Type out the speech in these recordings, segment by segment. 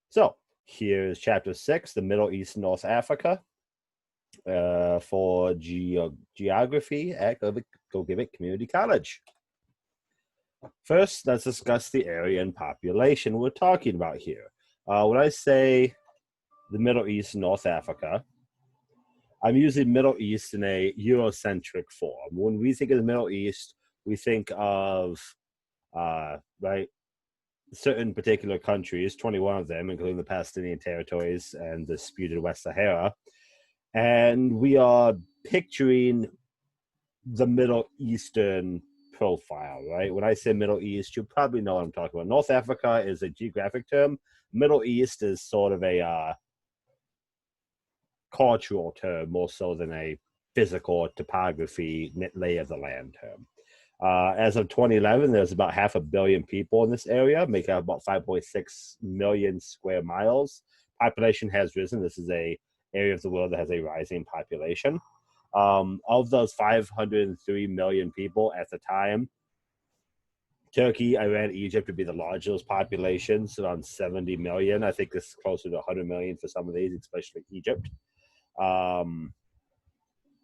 So here's chapter 6, the Middle East, North Africa, for geography at Go Give It Community College. First, let's discuss the area and population we're talking about here. When I say the Middle East, North Africa, I'm using Middle East in a Eurocentric form. When we think of the Middle East, we think of certain particular countries, 21 of them, including the Palestinian territories and the disputed West Sahara. And we are picturing the Middle Eastern profile, right? When I say Middle East, you probably know what I'm talking about. North Africa is a geographic term. Middle East is sort of a cultural term, more so than a physical topography lay of the land term. As of 2011, there's about 500 million people in this area, making up about 5.6 million square miles. Population has risen. This is a area of the world that has a rising population. Of those 503 million people at the time, Turkey, Iran, Egypt would be the largest populations, around 70 million. I think this is closer to 100 million for some of these, especially Egypt.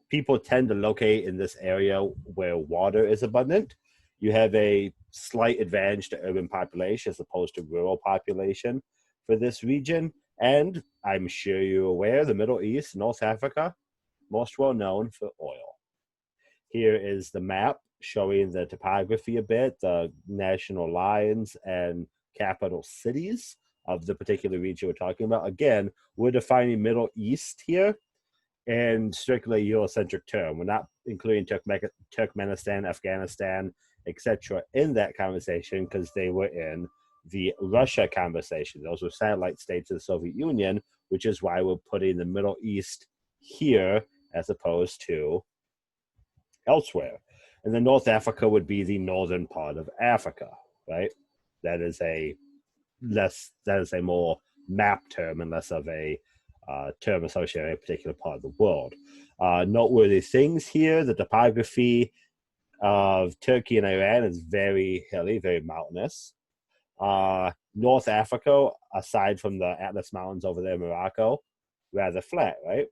People tend to locate in this area where water is abundant. You have a slight advantage to urban population as opposed to rural population for this region. And I'm sure you're aware, the Middle East, North Africa, most well known for oil. Here is the map showing the topography a bit, the national lines and capital cities of the particular region we're talking about. Again, we're defining Middle East here in strictly Eurocentric term. We're not including Turkmenistan, Afghanistan, etc. in that conversation because they were in the Russia conversation. Those were satellite states of the Soviet Union, which is why we're putting the Middle East here as opposed to elsewhere. And then North Africa would be the northern part of Africa, right? That is a more map term and less of a term associated with a particular part of the world. Noteworthy things here, the topography of Turkey and Iran is very hilly, very mountainous. North Africa, aside from the Atlas Mountains over there in Morocco, rather flat, right?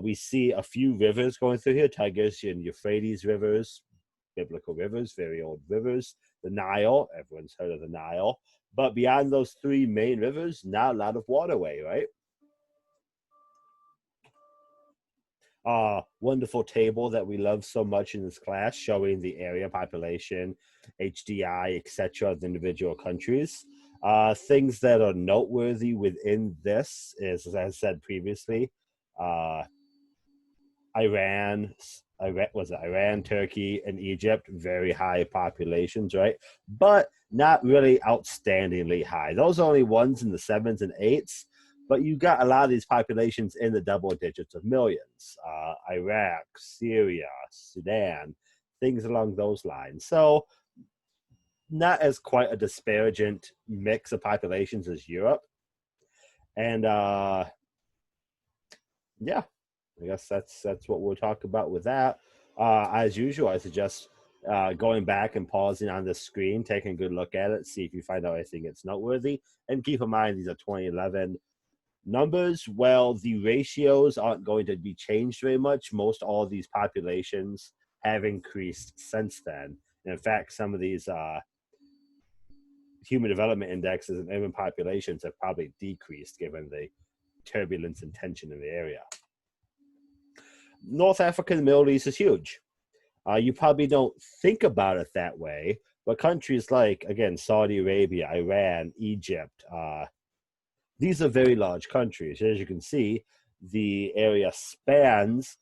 We see a few rivers going through here, Tigris and Euphrates rivers, biblical rivers, very old rivers. The Nile, everyone's heard of the Nile. But beyond those three main rivers, not a lot of waterway, right? Wonderful table that we love so much in this class, showing the area, population, HDI, etc. of the individual countries. Things that are noteworthy within this is, as I said previously, Iran, Turkey, and Egypt, very high populations, right? But not really outstandingly high. Those are only ones in the 7s and 8s, but you got a lot of these populations in the double digits of millions. Iraq, Syria, Sudan, things along those lines. So not as quite a disparaging mix of populations as Europe. And yeah, I guess that's what we'll talk about with that. As usual, I suggest going back and pausing on the screen, taking a good look at it, see if you find out anything that's noteworthy. And keep in mind, these are 2011 numbers. Well, the ratios aren't going to be changed very much. Most all of these populations have increased since then. And in fact, some of these human development indexes and urban populations have probably decreased given the turbulence and tension in the area. North Africa and the Middle East is huge. You probably don't think about it that way, but countries like, again, Saudi Arabia, Iran, Egypt, these are very large countries. As you can see, the area spans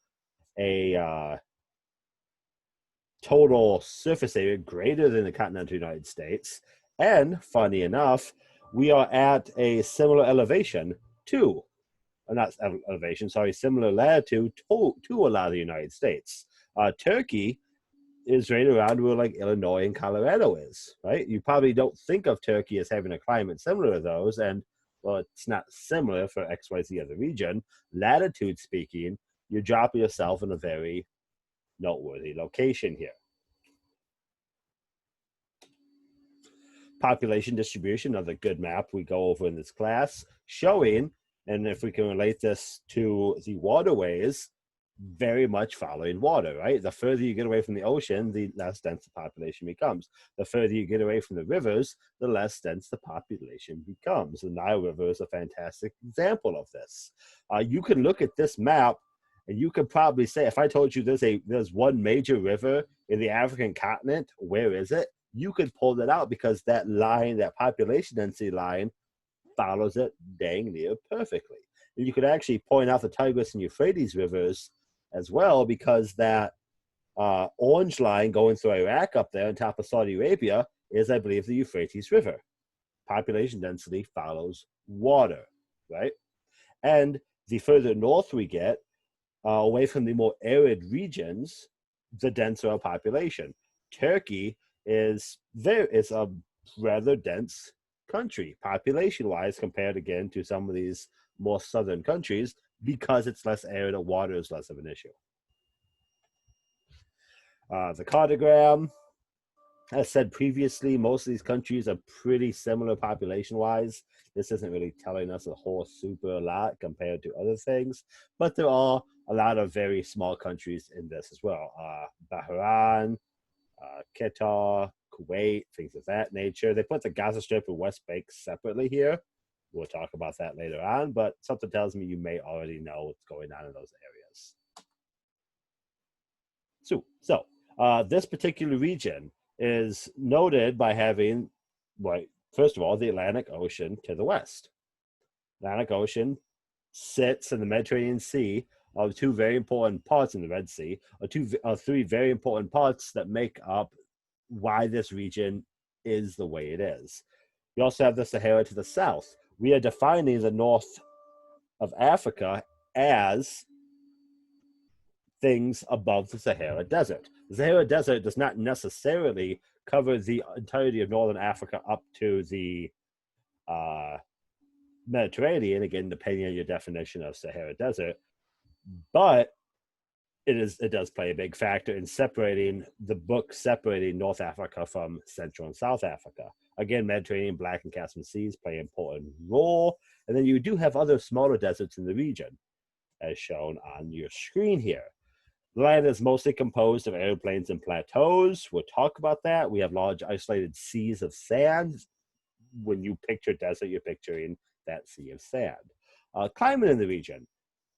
a total surface area greater than the continental United States. And funny enough, we are at a similar elevation to, not elevation, sorry, similar latitude to a lot of the United States. Turkey is right around where like Illinois and Colorado is, right? You probably don't think of Turkey as having a climate similar to those, and well, it's not similar for XYZ other region. Latitude speaking, you're dropping yourself in a very noteworthy location here. population distribution, another good map we go over in this class, showing, and if we can relate this to the waterways, very much following water, right? The further you get away from the ocean, the less dense the population becomes. The further you get away from the rivers, the less dense the population becomes. The Nile River is a fantastic example of this. You can look at this map and you could probably say, if I told you there's one major river in the African continent, where is it? You could pull that out because that line, that population density line, follows it dang near perfectly. And you could actually point out the Tigris and Euphrates rivers as well, because that orange line going through Iraq up there on top of Saudi Arabia is, I believe, the Euphrates River. Population density follows water, right? And the further north we get, away from the more arid regions, the denser our population. Turkey is a rather dense country, population-wise, compared again to some of these more southern countries, because it's less arid and water is less of an issue. The cartogram, as said previously, most of these countries are pretty similar population-wise. This isn't really telling us a whole super lot compared to other things, but there are a lot of very small countries in this as well. Bahrain, Qatar, Kuwait, things of that nature. They put the Gaza Strip and West Bank separately here. We'll talk about that later on, but something tells me you may already know what's going on in those areas. So this particular region is noted by having, well, first of all, the Atlantic Ocean to the west. Atlantic Ocean sits in the Mediterranean Sea, of two very important parts in the Red Sea, or three very important parts that make up why this region is the way it is. You also have the Sahara to the south. We are defining the north of Africa as things above the Sahara Desert. The Sahara Desert does not necessarily cover the entirety of northern Africa up to the Mediterranean, again, depending on your definition of Sahara Desert, but it does play a big factor in separating North Africa from Central and South Africa. Again, Mediterranean, Black and Caspian Seas play an important role. And then you do have other smaller deserts in the region, as shown on your screen here. The land is mostly composed of arid plains and plateaus. We'll talk about that. We have large isolated seas of sand. When you picture desert, you're picturing that sea of sand. Climate in the region,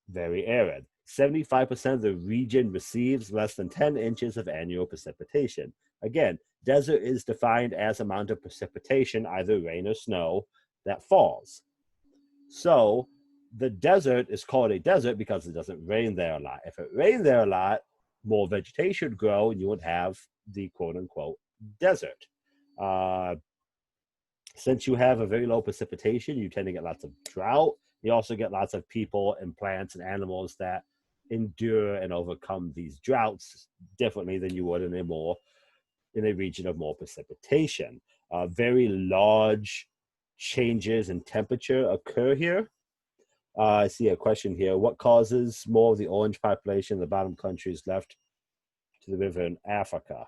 very arid. 75% of the region receives less than 10 inches of annual precipitation. Again, desert is defined as amount of precipitation, either rain or snow, that falls. So the desert is called a desert because it doesn't rain there a lot. If it rained there a lot, more vegetation would grow and you would have the quote-unquote desert. Since you have a very low precipitation, you tend to get lots of drought. You also get lots of people and plants and animals that endure and overcome these droughts differently than you would in a region of more precipitation. Very large changes in temperature occur here. I see a question here. What causes more of the orange population in the bottom countries left to the river in Africa?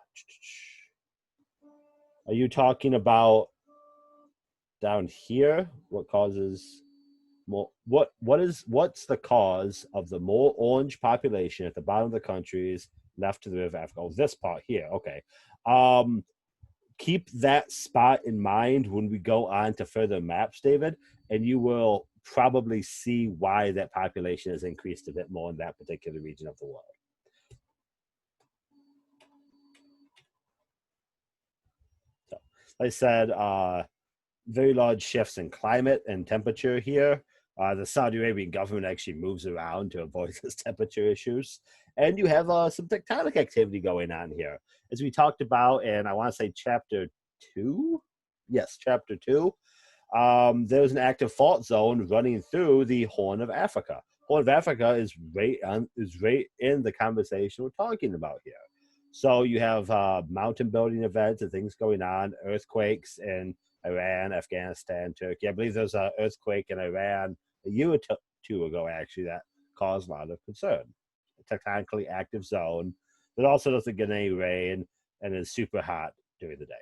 Are you talking about down here? What causes more? What's the cause of the more orange population at the bottom of the countries left to the river Africa? Oh, this part here. Okay. Keep that spot in mind when we go on to further maps, David, and you will probably see why that population has increased a bit more in that particular region of the world. So, like I said, very large shifts in climate and temperature here. The Saudi Arabian government actually moves around to avoid those temperature issues. And you have some tectonic activity going on here. As we talked about, and I want to say chapter 2. Yes, chapter 2. There's an active fault zone running through the Horn of Africa. Horn of Africa is right in the conversation we're talking about here. So you have mountain building events and things going on, earthquakes in Iran, Afghanistan, Turkey. I believe there's an earthquake in Iran a year or two ago, actually, that caused a lot of concern. A tectonically active zone that also doesn't get any rain and is super hot during the day.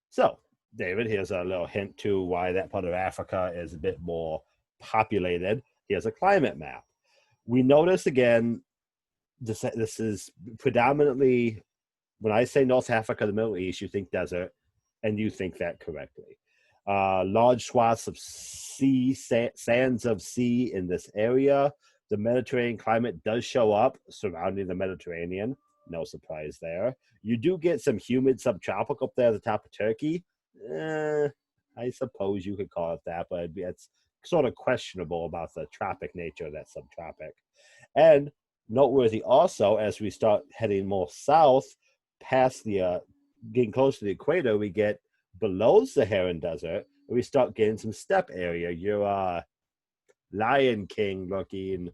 So, David, here's a little hint to why that part of Africa is a bit more populated. Here's a climate map. We notice again, this is predominantly, when I say North Africa, the Middle East, you think desert, and you think that correctly. Large swaths of sea, sands of sea in this area. The Mediterranean climate does show up surrounding the Mediterranean. No surprise there. You do get some humid subtropical up there at the top of Turkey. I suppose you could call it that, but it's sort of questionable about the tropic nature of that subtropic. And noteworthy also, as we start heading more south, past the getting close to the equator, we get below Saharan desert, and we start getting some steppe area. Your Lion King looking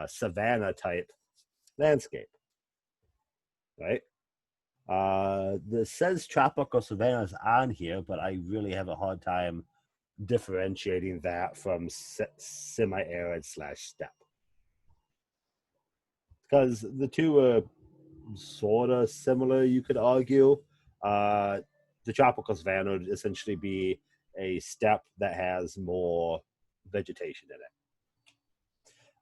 savanna type landscape, right? This says tropical savannas on here, but I really have a hard time differentiating that from semi-arid / steppe, because the two are sort of similar, you could argue. The tropical savanna would essentially be a steppe that has more vegetation in it.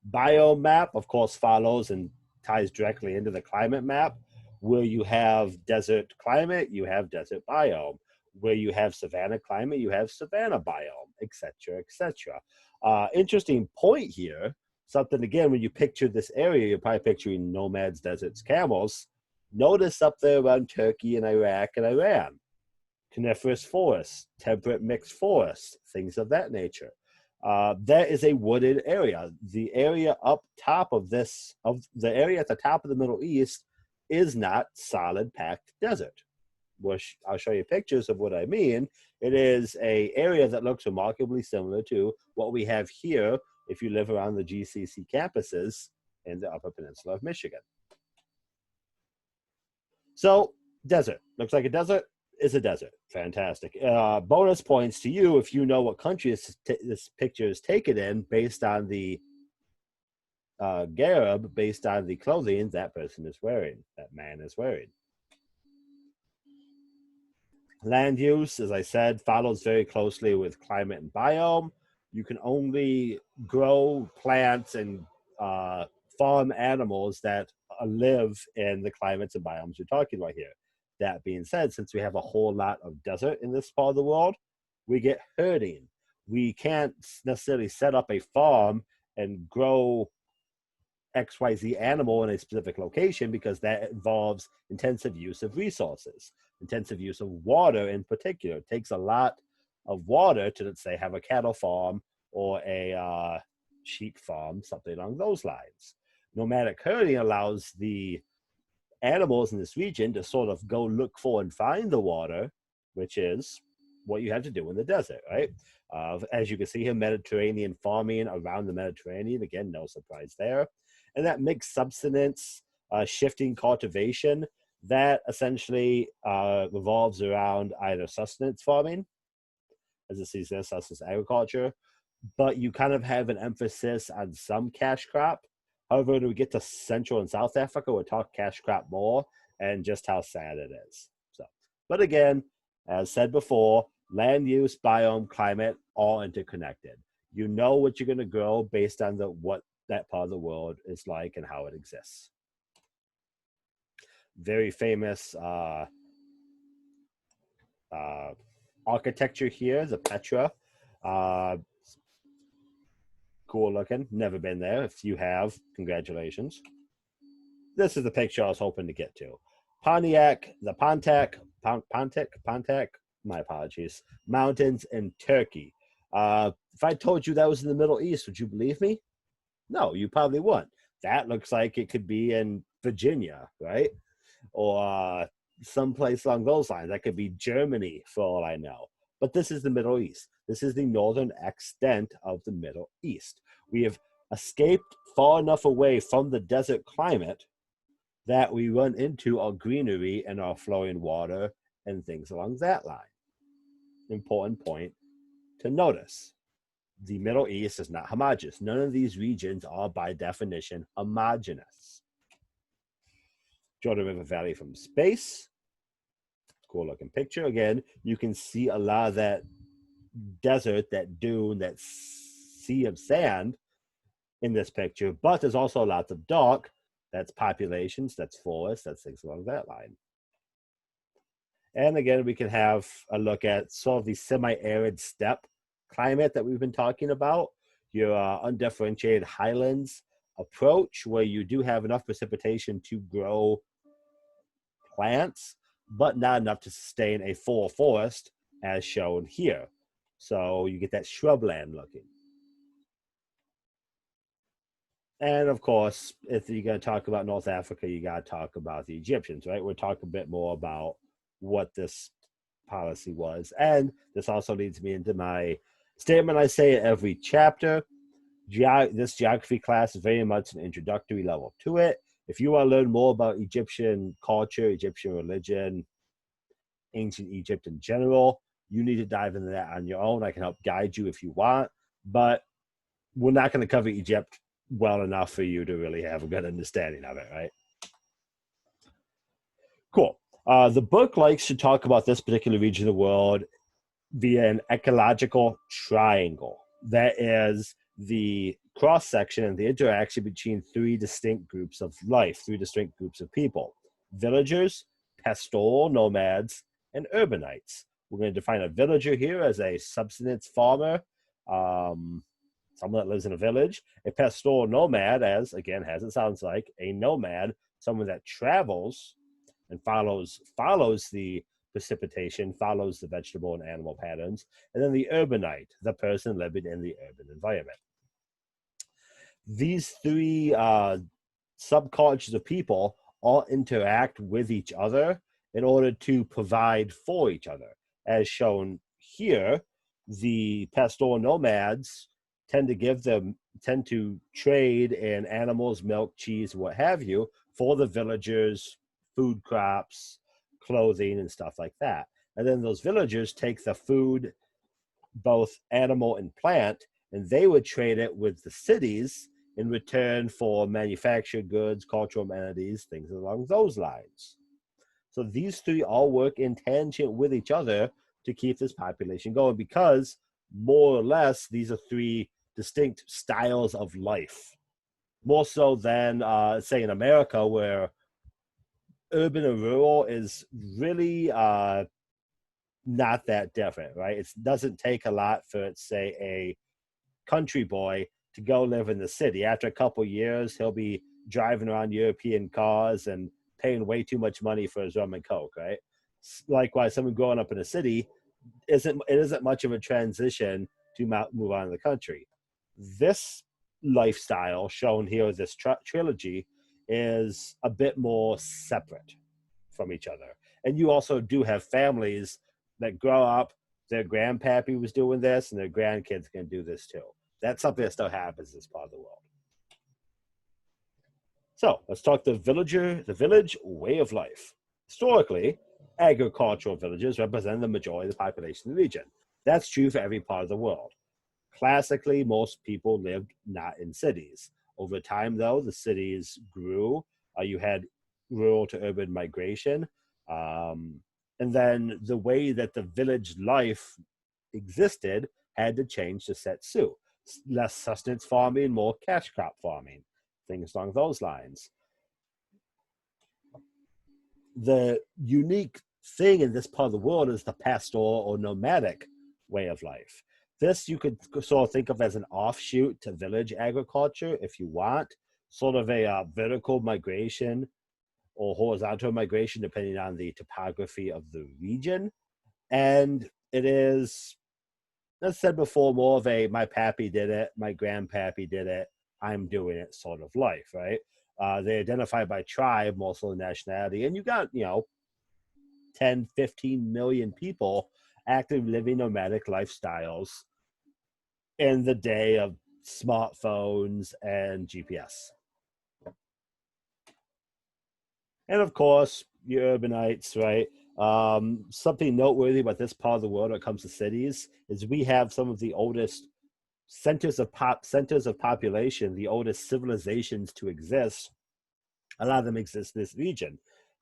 Biome map, of course, follows and ties directly into the climate map. Where you have desert climate, you have desert biome. Where you have savanna climate, you have savanna biome, etc., etc. Interesting point here. Something, again, when you picture this area, you're probably picturing nomads, deserts, camels. Notice up there around Turkey and Iraq and Iran, coniferous forests, temperate mixed forests, things of that nature. That is a wooded area. The area up top of this, of the area at the top of the Middle East, is not solid packed desert. Which I'll show you pictures of what I mean. It is an area that looks remarkably similar to what we have here if you live around the GCC campuses in the Upper Peninsula of Michigan. So, desert. Looks like a desert, is a desert. Fantastic. Bonus points to you if you know what country this picture is taken in based on the garb, based on the clothing that person is wearing, that man is wearing. Land use, as I said, follows very closely with climate and biome. You can only grow plants and farm animals that live in the climates and biomes we're talking about here. That being said, since we have a whole lot of desert in this part of the world, we get herding. We can't necessarily set up a farm and grow XYZ animal in a specific location because that involves intensive use of resources, intensive use of water in particular. It takes a lot of water to, let's say, have a cattle farm or a sheep farm, something along those lines. Nomadic herding allows the animals in this region to sort of go look for and find the water, which is what you have to do in the desert, right? As you can see here, Mediterranean farming around the Mediterranean. Again, no surprise there. And that mixed subsistence, shifting cultivation, that essentially revolves around either sustenance farming, as it sees there, sustenance agriculture, but you kind of have an emphasis on some cash crop. However, when we get to Central and South Africa, we'll talk cash crop more and just how sad it is. So, but again, as said before, land use, biome, climate, all interconnected. You know what you're going to grow based on what that part of the world is like and how it exists. Very famous architecture here, the Petra. Cool looking. Never been there. If you have, congratulations. This is the picture I was hoping to get to. Pontiac, my apologies, mountains in Turkey. If I told you that was in the Middle East, would you believe me? No, you probably wouldn't. That looks like it could be in Virginia, right? Or someplace along those lines. That could be Germany, for all I know. But this is the Middle East. This is the northern extent of the Middle East. We have escaped far enough away from the desert climate that we run into our greenery and our flowing water and things along that line. Important point to notice. The Middle East is not homogeneous. None of these regions are, by definition, homogeneous. Jordan River Valley from space. Cool looking picture. Again, you can see a lot of that desert, that dune, that sea of sand in this picture, but there's also lots of dark. That's populations, that's forests, that's things along that line. And again, we can have a look at sort of the semi-arid steppe climate that we've been talking about, your undifferentiated highlands approach, where you do have enough precipitation to grow plants, but not enough to sustain a full forest, as shown here. So you get that shrubland looking. And of course, if you're going to talk about North Africa, you got to talk about the Egyptians, right? We'll talk a bit more about what this policy was. And this also leads me into my statement I say at every chapter. This geography class is very much an introductory level to it. If you want to learn more about Egyptian culture, Egyptian religion, ancient Egypt in general, you need to dive into that on your own. I can help guide you if you want, but we're not going to cover Egypt well enough for you to really have a good understanding of it, right? Cool. The book likes to talk about this particular region of the world via an ecological triangle. That is the cross-section and the interaction between three distinct groups of life, three distinct groups of people: villagers, pastoral nomads, and urbanites. We're going to define a villager here as a subsistence farmer, someone that lives in a village. A pastoral nomad, as again, as it sounds like, a nomad, someone that travels and follows the precipitation, follows the vegetable and animal patterns. And then the urbanite, the person living in the urban environment. These three subcultures of people all interact with each other in order to provide for each other. As shown here, the pastoral nomads tend to trade in animals, milk, cheese, what have you, for the villagers' food crops, clothing, and stuff like that. And then those villagers take the food, both animal and plant, and they would trade it with the cities in return for manufactured goods, cultural amenities, things along those lines. So these three all work in tangent with each other to keep this population going, because more or less these are three distinct styles of life, more so than say in America, where urban and rural is really not that different, right? It doesn't take a lot for, say, a country boy to go live in the city. After a couple of years, he'll be driving around European cars and paying way too much money for his rum and coke, right? Likewise, someone growing up in a city isn't much of a transition to move on to the country. This lifestyle shown here, this trilogy, is a bit more separate from each other. And you also do have families that grow up, their grandpappy was doing this, and their grandkids can do this too. That's something that still happens in this part of the world. So let's talk the village way of life. Historically, agricultural villages represent the majority of the population of the region. That's true for every part of the world. Classically, most people lived not in cities. Over time, though, the cities grew. You had rural to urban migration. And then the way that the village life existed had to change to set suit. Less sustenance farming, more cash crop farming, things along those lines. The unique thing in this part of the world is the pastoral or nomadic way of life. This you could sort of think of as an offshoot to village agriculture if you want, sort of a vertical migration or horizontal migration depending on the topography of the region. And it is, as said before, more of a my pappy did it, my grandpappy did it, I'm doing it sort of life, right? They identify by tribe, more so nationality, and you got, 10, 15 million people active living nomadic lifestyles in the day of smartphones and GPS. And of course, your urbanites, right? Something noteworthy about this part of the world when it comes to cities is we have some of the oldest centers of population, the oldest civilizations to exist. A lot of them exist in this region.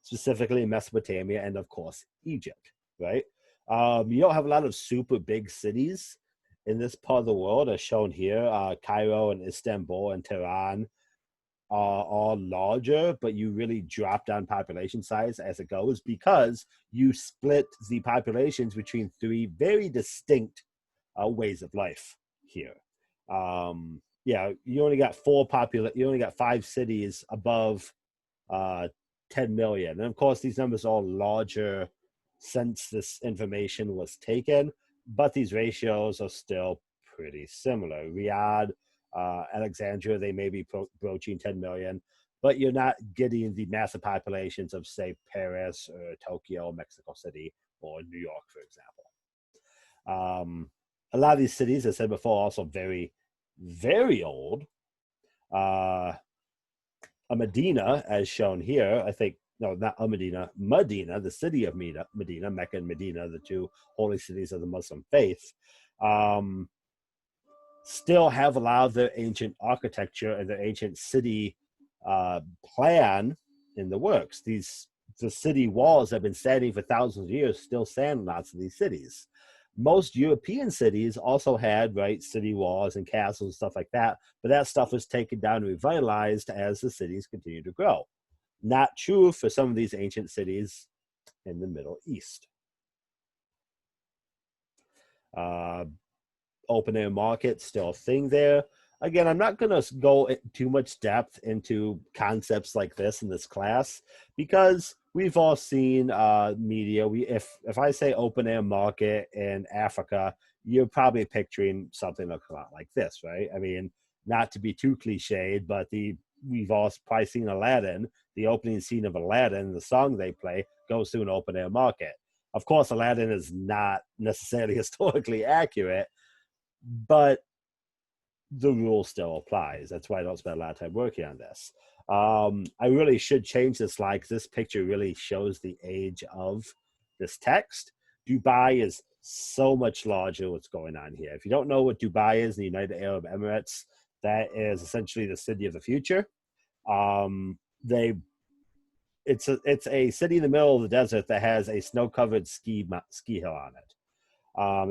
specifically Mesopotamia and, of course, Egypt, right? You don't have a lot of super big cities in this part of the world, as shown here. Cairo and Istanbul and Tehran are all larger, but you really drop down population size as it goes because you split the populations between three very distinct ways of life here. Yeah, you only got you only got 5 cities above 10 million. And of course, these numbers are all larger since this information was taken, but these ratios are still pretty similar. Riyadh, Alexandria, they may be approaching 10 million, but you're not getting the massive populations of, say, Paris or Tokyo, Mexico City, or New York, for example. A lot of these cities, as I said before, are also very, very old. A Medina, as shown here, I think, no, not a Medina, Medina, the city of Medina, Mecca and Medina, the two holy cities of the Muslim faith, still have a lot of their ancient architecture and their ancient city plan in the works. The city walls have been standing for thousands of years, still stand in lots of these cities. Most European cities also had, right, city walls and castles and stuff like that, but that stuff was taken down and revitalized as the cities continue to grow. Not true for some of these ancient cities in the Middle East. Open air market, still a thing there. Again, I'm not going to go too much depth into concepts like this in this class because we've all seen media. If I say open air market in Africa, you're probably picturing something a lot like this, right? I mean, not to be too cliched, but we've all probably seen Aladdin. The opening scene of Aladdin, the song they play, goes through an open air market. Of course, Aladdin is not necessarily historically accurate, but the rule still applies. That's why I don't spend a lot of time working on this. I really should change this slide because this picture really shows the age of this text. Dubai is so much larger what's going on here. If you don't know what Dubai is in the United Arab Emirates, that is essentially the city of the future. It's a city in the middle of the desert that has a snow-covered ski hill on it.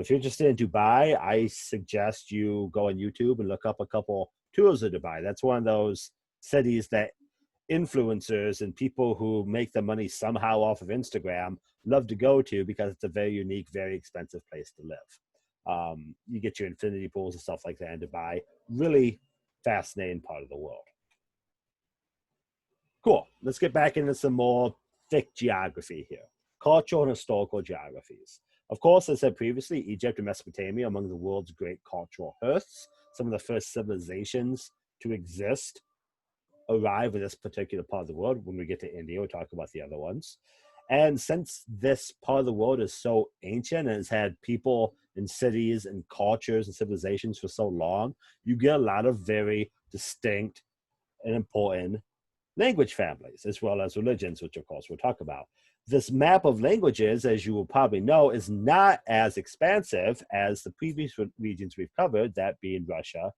If you're interested in Dubai, I suggest you go on YouTube and look up a couple tours of Dubai. That's one of those cities that influencers and people who make the money somehow off of Instagram love to go to because it's a very unique, very expensive place to live. You get your infinity pools and stuff like that in Dubai. Really fascinating part of the world. Cool. Let's get back into some more thick geography here. Cultural and historical geographies. Of course, as I said previously, Egypt and Mesopotamia among the world's great cultural hearths. Some of the first civilizations to exist arrive in this particular part of the world. When we get to India, we'll talk about the other ones. And since this part of the world is so ancient and has had people and cities and cultures and civilizations for so long, you get a lot of very distinct and important language families, as well as religions, which of course we'll talk about. This map of languages, as you will probably know, is not as expansive as the previous regions we've covered, that being Russia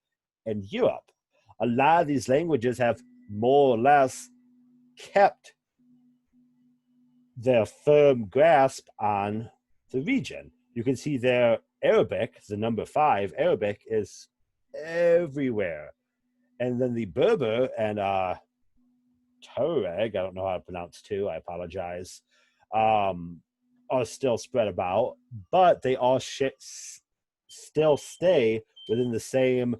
and Europe. A lot of these languages have more or less kept their firm grasp on the region. You can see there Arabic, the number 5, Arabic is everywhere. And then the Berber and Tuareg, I don't know how to pronounce two, I apologize, are still spread about, but they all still stay within the same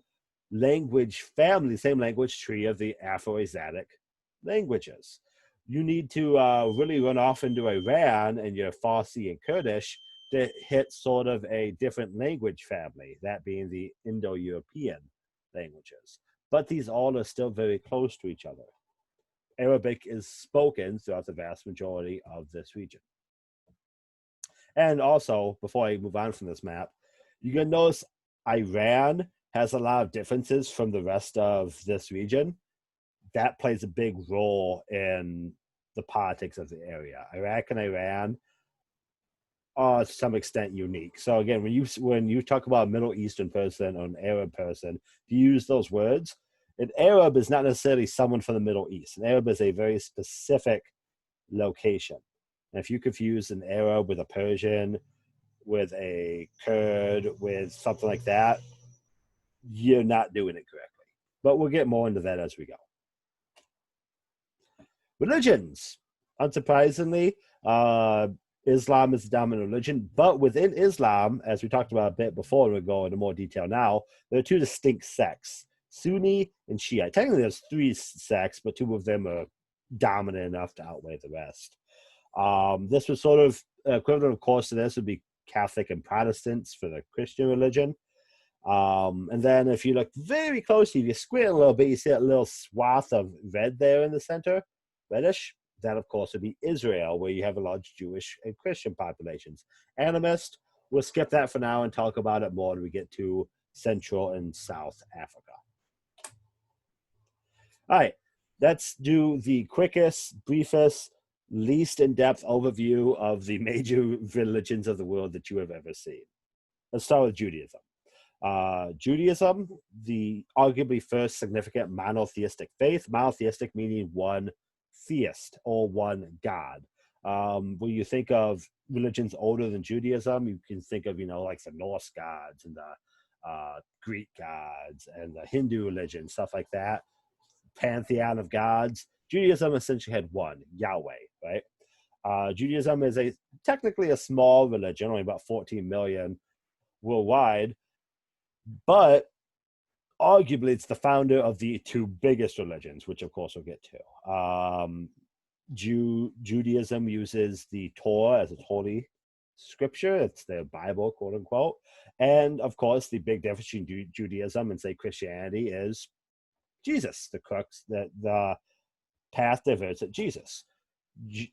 language family, same language tree of the Afro-Asiatic languages. You need to really run off into Iran and your Farsi and Kurdish to hit sort of a different language family, that being the Indo-European languages. But these all are still very close to each other. Arabic is spoken throughout the vast majority of this region. And also, before I move on from this map, you can notice Iran has a lot of differences from the rest of this region. That plays a big role in the politics of the area. Iraq and Iran are to some extent unique. So again, when you talk about a Middle Eastern person or an Arab person, you use those words. An Arab is not necessarily someone from the Middle East. An Arab is a very specific location. And if you confuse an Arab with a Persian, with a Kurd, with something like that, you're not doing it correctly. But we'll get more into that as we go. Religions. Unsurprisingly, Islam is the dominant religion, but within Islam, as we talked about a bit before, we'll go into more detail now, there are two distinct sects, Sunni and Shia. Technically, there's three sects, but two of them are dominant enough to outweigh the rest. This was sort of equivalent, of course, to this would be Catholic and Protestants for the Christian religion. And then if you look very closely, if you squint a little bit, you see that little swath of red there in the center, reddish. That, of course, would be Israel, where you have a large Jewish and Christian populations. Animist, we'll skip that for now and talk about it more when we get to Central and South Africa. All right, let's do the quickest, briefest, least in-depth overview of the major religions of the world that you have ever seen. Let's start with Judaism. Judaism, the arguably first significant monotheistic faith, monotheistic meaning one theist or one God. When you think of religions older than Judaism, you can think of, like the Norse gods and the Greek gods and the Hindu religion, stuff like that. Pantheon of gods. Judaism essentially had one, Yahweh, right? Judaism is technically a small religion, only about 14 million worldwide, but arguably it's the founder of the two biggest religions, which of course we'll get to. Judaism uses the Torah as its holy scripture. It's their Bible, quote unquote. And of course, the big difference between Judaism and, say, Christianity is Jesus, the crux, the path diverts at Jesus. The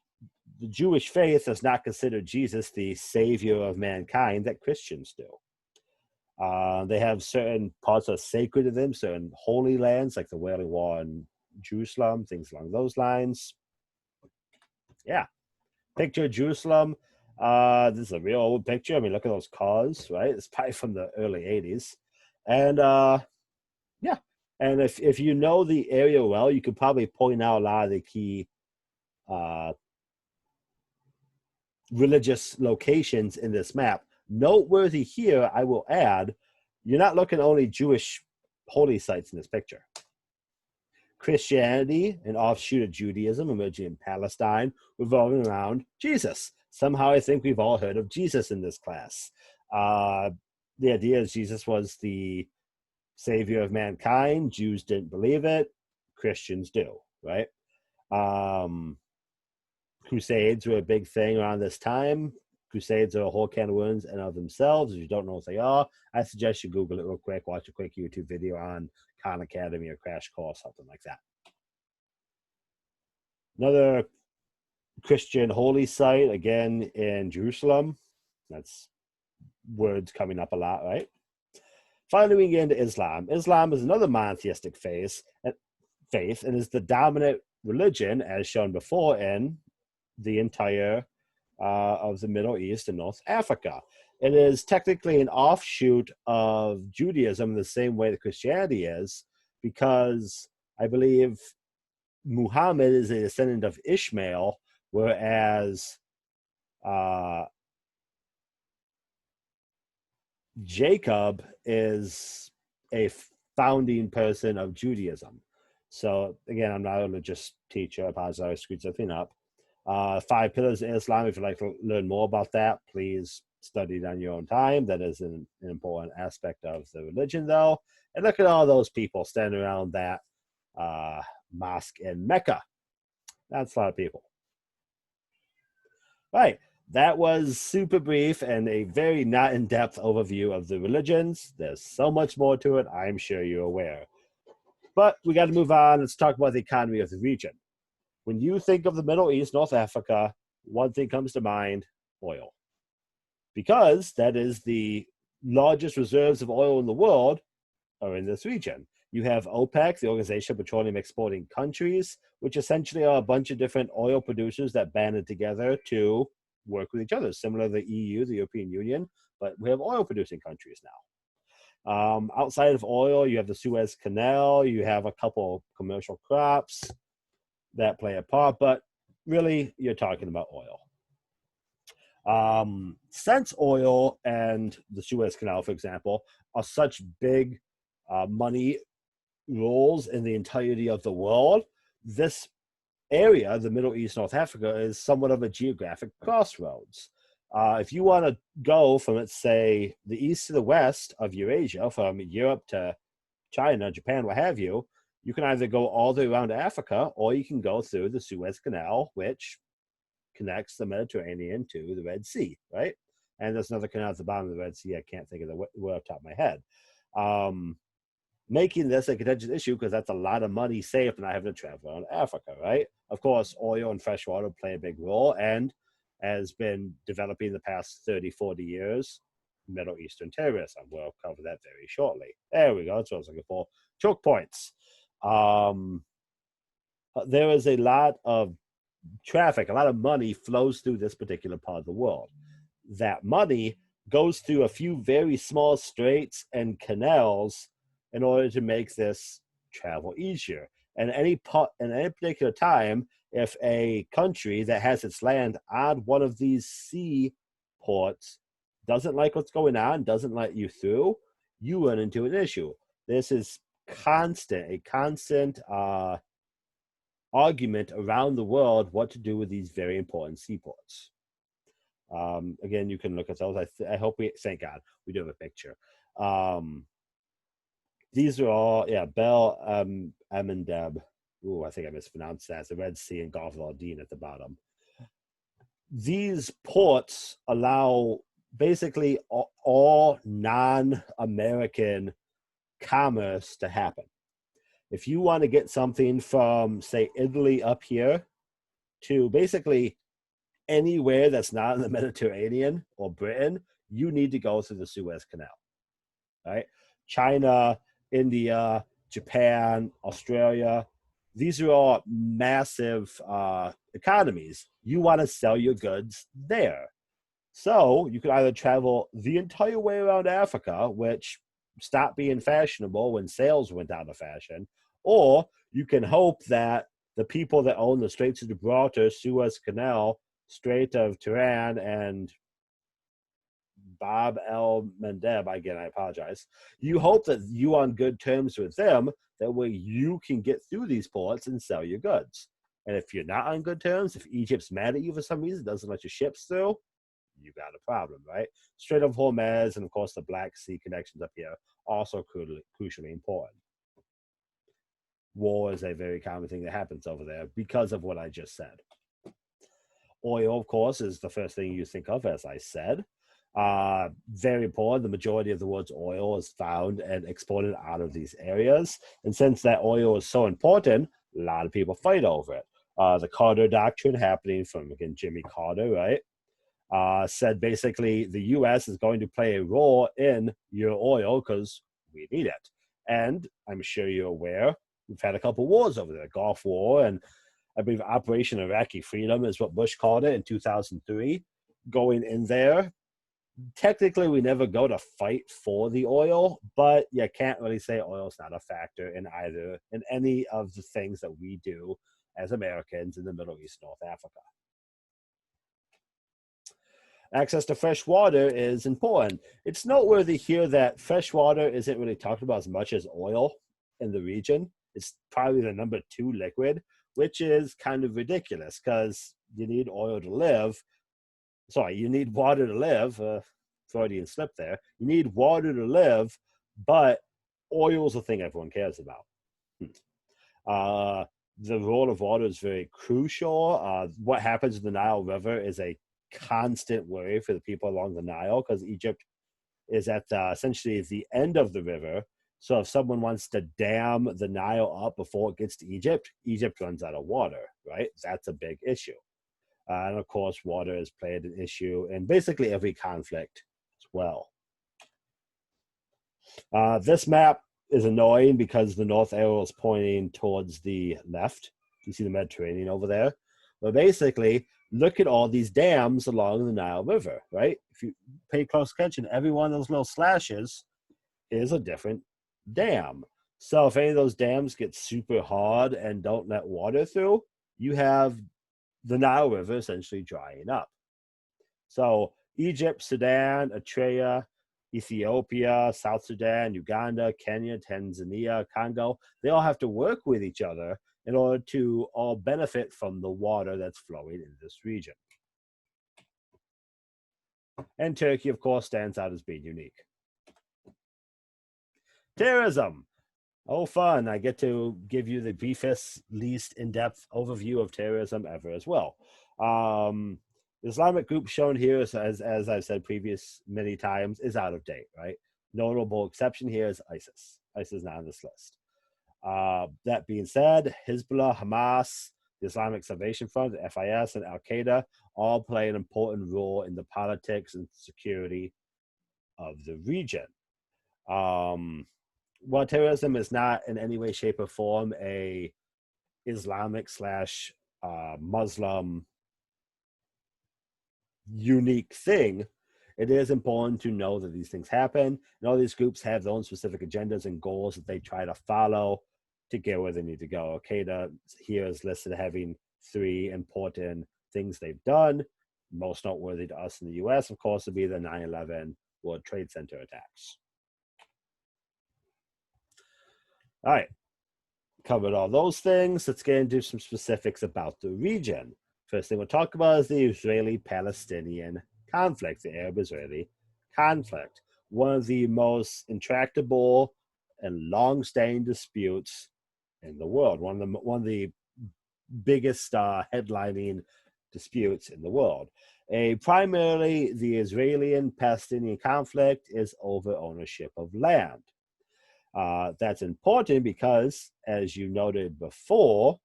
Jewish faith does not consider Jesus the savior of mankind that Christians do. They have certain parts that are sacred to them, certain holy lands, like the Wailing Wall in Jerusalem, things along those lines. Yeah. Picture Jerusalem. This is a real old picture. I mean, look at those cars, right? It's probably from the early 80s. And yeah. And if you know the area well, you could probably point out a lot of the key religious locations in this map. Noteworthy here, I will add, you're not looking at only Jewish holy sites in this picture. Christianity, an offshoot of Judaism, emerging in Palestine, revolving around Jesus. Somehow I think we've all heard of Jesus in this class. The idea is Jesus was the savior of mankind. Jews didn't believe it. Christians do, right? Crusades were a big thing around this time. Crusades are a whole can of worms in of themselves. If you don't know what they are, I suggest you Google it real quick, watch a quick YouTube video on Khan Academy or Crash Course, something like that. Another Christian holy site, again, in Jerusalem. That's words coming up a lot, right? Finally, we get into Islam. Islam is another monotheistic faith and is the dominant religion, as shown before, in the entire of the Middle East and North Africa. It is technically an offshoot of Judaism in the same way that Christianity is, because I believe Muhammad is a descendant of Ishmael, whereas Jacob is a founding person of Judaism. So again, I'm not a religious teacher. I apologize, I screwed something up. 5 pillars of Islam. If you'd like to learn more about that, please study it on your own time. That is an important aspect of the religion, though. And look at all those people standing around that mosque in Mecca. That's a lot of people. Right. That was super brief and a very not in-depth overview of the religions. There's so much more to it, I'm sure you're aware. But we got to move on. Let's talk about the economy of the region. When you think of the Middle East, North Africa, one thing comes to mind, oil. Because that is the largest reserves of oil in the world are in this region. You have OPEC, the Organization of Petroleum Exporting Countries, which essentially are a bunch of different oil producers that banded together to work with each other, similar to the EU, the European Union, but we have oil-producing countries now. Outside of oil, you have the Suez Canal, you have a couple commercial crops that play a part, but really you're talking about oil. Since oil and the Suez Canal, for example, are such big money roles in the entirety of the world, this area, the Middle East, North Africa, is somewhat of a geographic crossroads. If you want to go from, let's say, the east to the west of Eurasia, from Europe to China, Japan, what have you, you can either go all the way around Africa, or you can go through the Suez Canal, which connects the Mediterranean to the Red Sea, right? And there's another canal at the bottom of the Red Sea. I can't think of the word off the top of my head. Making this a contentious issue because that's a lot of money saved and not having to travel around Africa, right? Of course, oil and fresh water play a big role and has been developing the past 30, 40 years, Middle Eastern terrorism. We'll cover that very shortly. There we go. That's what I was looking for. Choke points. There is a lot of traffic, a lot of money flows through this particular part of the world. That money goes through a few very small straits and canals in order to make this travel easier. And any particular time, if a country that has its land on one of these sea ports doesn't like what's going on, doesn't let you through, you run into an issue. This is a constant argument around the world what to do with these very important seaports. Again, you can look at those. I hope thank God, we do have a picture. These are all, Bel Amendeb. Ooh, I think I mispronounced that. It's the Red Sea and Gulf of Aden at the bottom. These ports allow basically all non-American commerce to happen. If you want to get something from, say, Italy up here to basically anywhere that's not in the Mediterranean or Britain, you need to go through the Suez Canal, right? China, India, Japan, Australia, these are all massive economies. You want to sell your goods there. So you could either travel the entire way around Africa, which stopped being fashionable when sails went out of fashion, or you can hope that the people that own the Straits of Gibraltar, Suez Canal, Strait of Tiran, and Bab el Mandeb, again, I apologize. You hope that you on good terms with them, that way you can get through these ports and sell your goods. And if you're not on good terms, if Egypt's mad at you for some reason, doesn't let your ships through, you got a problem, right? Strait of Hormuz and, of course, the Black Sea connections up here, also crucially important. War is a very common thing that happens over there because of what I just said. Oil, of course, is the first thing you think of, as I said. Very important. The majority of the world's oil is found and exported out of these areas. And since that oil is so important, a lot of people fight over it. The Carter Doctrine, happening from, again, Jimmy Carter, right? Said basically the U.S. is going to play a role in your oil because we need it. And I'm sure you're aware, we've had a couple wars over there, Gulf War, and I believe Operation Iraqi Freedom is what Bush called it in 2003. Going in there, technically we never go to fight for the oil, but you can't really say oil is not a factor in any of the things that we do as Americans in the Middle East, North Africa. Access to fresh water is important. It's noteworthy here that fresh water isn't really talked about as much as oil in the region. It's probably the number 2 liquid, which is kind of ridiculous because you need oil to live. Sorry, you need water to live. Freudian slip there. You need water to live, but oil is the thing everyone cares about. The role of water is very crucial. What happens in the Nile River is a constant worry for the people along the Nile because Egypt is at essentially the end of the river. So if someone wants to dam the Nile up before it gets to Egypt, Egypt runs out of water, right? That's a big issue. And of course, water has played an issue in basically every conflict as well. This map is annoying because the north arrow is pointing towards the left. You see the Mediterranean over there? But basically, look at all these dams along the Nile River, right? If you pay close attention, every one of those little slashes is a different dam. So if any of those dams get super hard and don't let water through, you have the Nile River essentially drying up. So Egypt, Sudan, Eritrea, Ethiopia, South Sudan, Uganda, Kenya, Tanzania, Congo, they all have to work with each other in order to all benefit from the water that's flowing in this region. And Turkey, of course, stands out as being unique. Terrorism. Oh, fun. I get to give you the briefest, least in-depth overview of terrorism ever as well. The Islamic group shown here, as I've said many times, is out of date, right? Notable exception here is ISIS. ISIS is not on this list. That being said, Hezbollah, Hamas, the Islamic Salvation Front, the FIS, and Al-Qaeda all play an important role in the politics and security of the region. While terrorism is not in any way, shape, or form a Islamic / Muslim unique thing, it is important to know that these things happen. And all these groups have their own specific agendas and goals that they try to follow to get where they need to go. Al-Qaeda here is listed having 3 important things they've done. Most noteworthy to us in the US, of course, would be the 9/11 World Trade Center attacks. All right, covered all those things. Let's get into some specifics about the region. First thing we'll talk about is the Israeli-Palestinian conflict, the Arab-Israeli conflict. One of the most intractable and long-standing disputes in the world. One of the biggest headlining disputes in the world. Primarily, the Israeli and Palestinian conflict is over ownership of land. That's important because, as you noted before,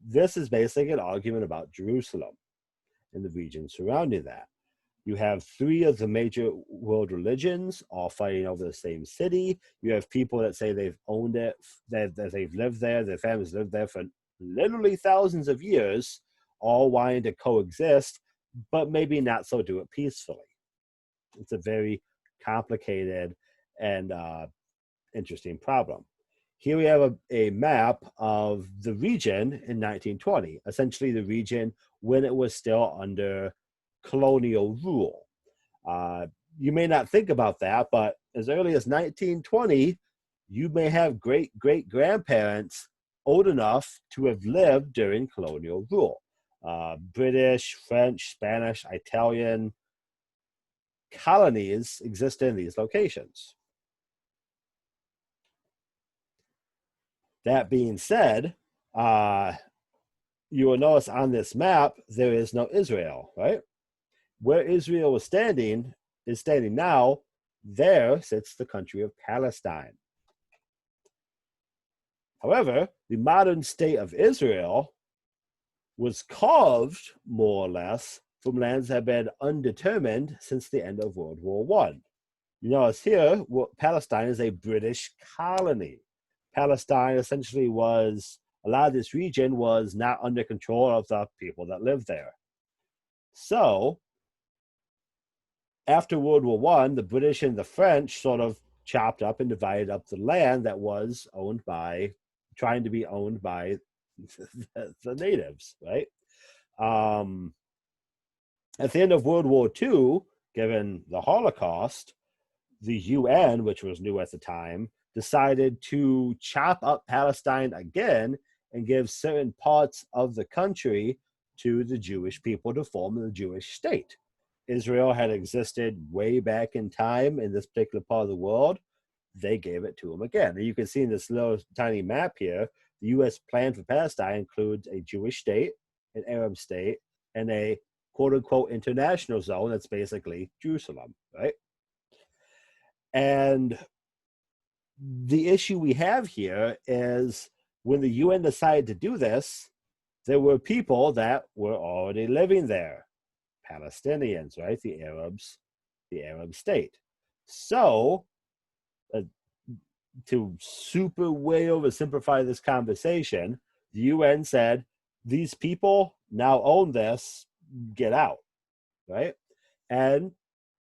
this is basically an argument about Jerusalem and the region surrounding that. You have 3 of the major world religions all fighting over the same city. You have people that say they've owned it, that they've lived there, their families lived there for literally thousands of years, all wanting to coexist, but maybe not so do it peacefully. It's a very complicated and interesting problem. Here we have a map of the region in 1920, essentially the region when it was still under colonial rule. You may not think about that, but as early as 1920, you may have great-great-grandparents old enough to have lived during colonial rule. British, French, Spanish, Italian colonies exist in these locations. That being said, you will notice on this map, there is no Israel, right? Where Israel is standing now, there sits the country of Palestine. However, the modern state of Israel was carved, more or less, from lands that have been undetermined since the end of World War I. You notice here, Palestine is a British colony. Palestine essentially a lot of this region was not under control of the people that lived there. So, after World War I, the British and the French sort of chopped up and divided up the land that was trying to be owned by the natives, right? At the end of World War II, given the Holocaust, the UN, which was new at the time, decided to chop up Palestine again and give certain parts of the country to the Jewish people to form the Jewish state. Israel had existed way back in time in this particular part of the world. They gave it to them again. And you can see in this little tiny map here, the U.S. plan for Palestine includes a Jewish state, an Arab state, and a quote-unquote international zone that's basically Jerusalem, right? And the issue we have here is when the UN decided to do this, there were people that were already living there, Palestinians, right? The Arab state. So, to super way oversimplify this conversation, the UN said, these people now own this, get out, right? And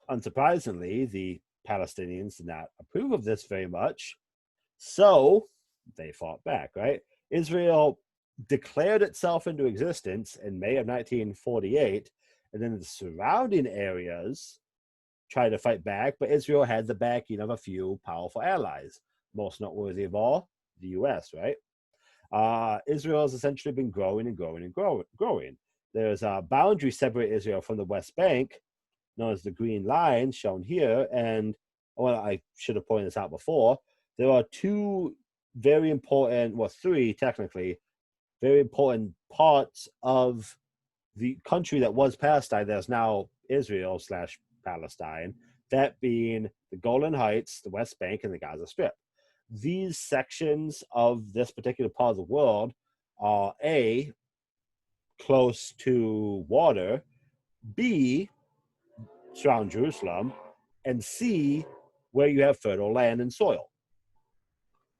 unsurprisingly, the Palestinians did not approve of this very much, so they fought back, right? Israel declared itself into existence in May of 1948, and then the surrounding areas tried to fight back, but Israel had the backing of a few powerful allies, most noteworthy of all, the US, right? Israel has essentially been growing and growing and growing. There's a boundary separate Israel from the West Bank, known as the Green Line, shown here. And well, I should have pointed this out before. There are two very important, well, three technically, very important parts of the country that was Palestine that's now Israel slash Palestine, that being the Golan Heights, the West Bank, and the Gaza Strip. These sections of this particular part of the world are A, close to water, B, surround Jerusalem, and C, where you have fertile land and soil.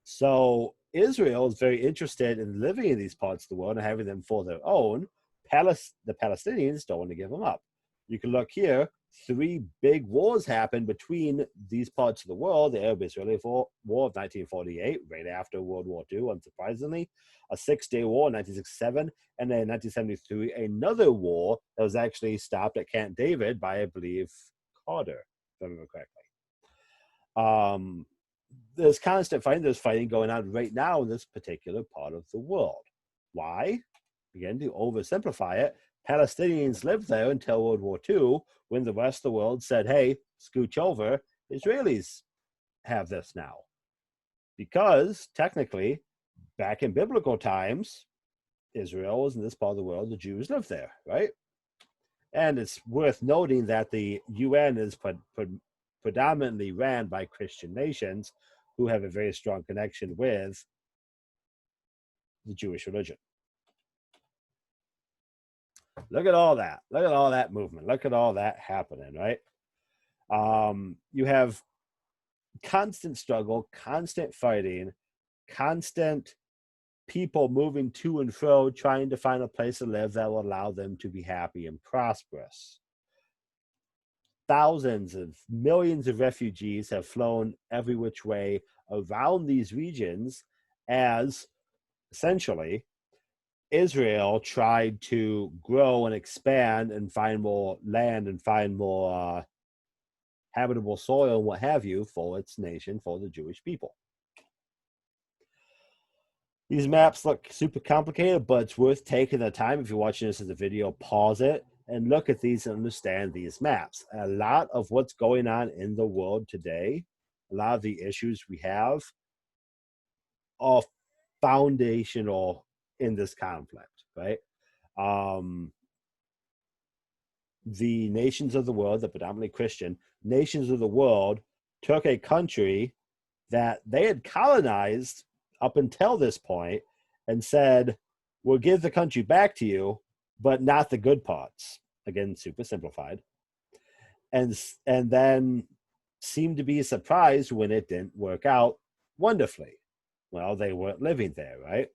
So Israel is very interested in living in these parts of the world and having them for their own. The Palestinians don't want to give them up. You can look here, three big wars happened between these parts of the world. The Arab-Israeli War of 1948, right after World War II, unsurprisingly, a 6-day war in 1967, and then in 1973, another war that was actually stopped at Camp David by, I believe, Carter, if I remember correctly. There's constant fighting. There's fighting going on right now in this particular part of the world. Why? Again, to oversimplify it, Palestinians lived there until World War II, when the rest of the world said, hey, scooch over, Israelis have this now. Because technically, back in biblical times, Israel was in this part of the world, the Jews lived there, right? And it's worth noting that the UN is predominantly ran by Christian nations who have a very strong connection with the Jewish religion. Look at all that. Look at all that movement. Look at all that happening, right? You have constant struggle, constant fighting, constant people moving to and fro, trying to find a place to live that will allow them to be happy and prosperous. Thousands of millions of refugees have flown every which way around these regions as essentially Israel tried to grow and expand and find more land and find more habitable soil and what have you for its nation, for the Jewish people. These maps look super complicated, but it's worth taking the time. If you're watching this as a video, pause it and look at these and understand these maps. A lot of what's going on in the world today, a lot of the issues we have are foundational in this conflict, right? The nations of the world, the predominantly Christian nations of the world, took a country that they had colonized up until this point and said, we'll give the country back to you, but not the good parts. Again, super simplified. And then seemed to be surprised when it didn't work out wonderfully. Well, they weren't living there, right?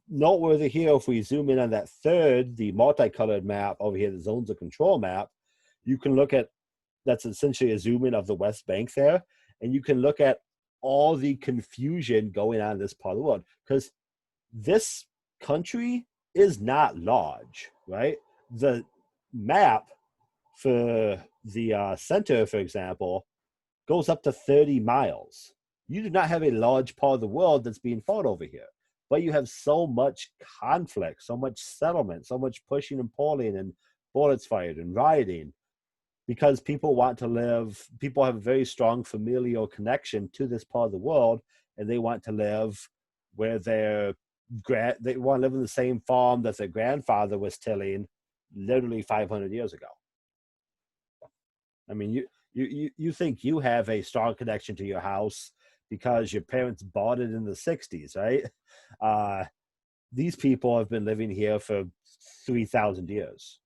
Noteworthy here, if we zoom in on that third, the multicolored map over here, the zones of control map, you can look at, that's essentially a zoom in of the West Bank there, and you can look at all the confusion going on in this part of the world, because this country is not large, right? The map for the center, for example, goes up to 30 miles. You do not have a large part of the world that's being fought over here, but you have so much conflict, so much settlement, so much pushing and pulling and bullets fired and rioting, because people want to live, people have a very strong familial connection to this part of the world, and they want to live where they want to live in the same farm that their grandfather was tilling literally 500 years ago. I mean, you think you have a strong connection to your house because your parents bought it in the 60s, right? These people have been living here for 3,000 years.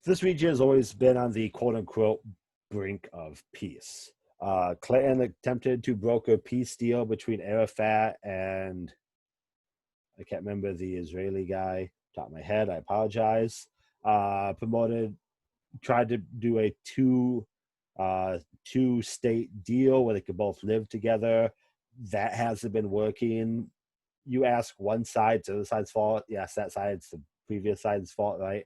This region has always been on the quote-unquote brink of peace. Clinton attempted to broker a peace deal between Arafat and, I can't remember the Israeli guy, top of my head, I apologize. Tried to do a two-state deal where they could both live together. that hasn't been working. You ask one side, the other side's fault. Yes, that side's the previous side's fault, right?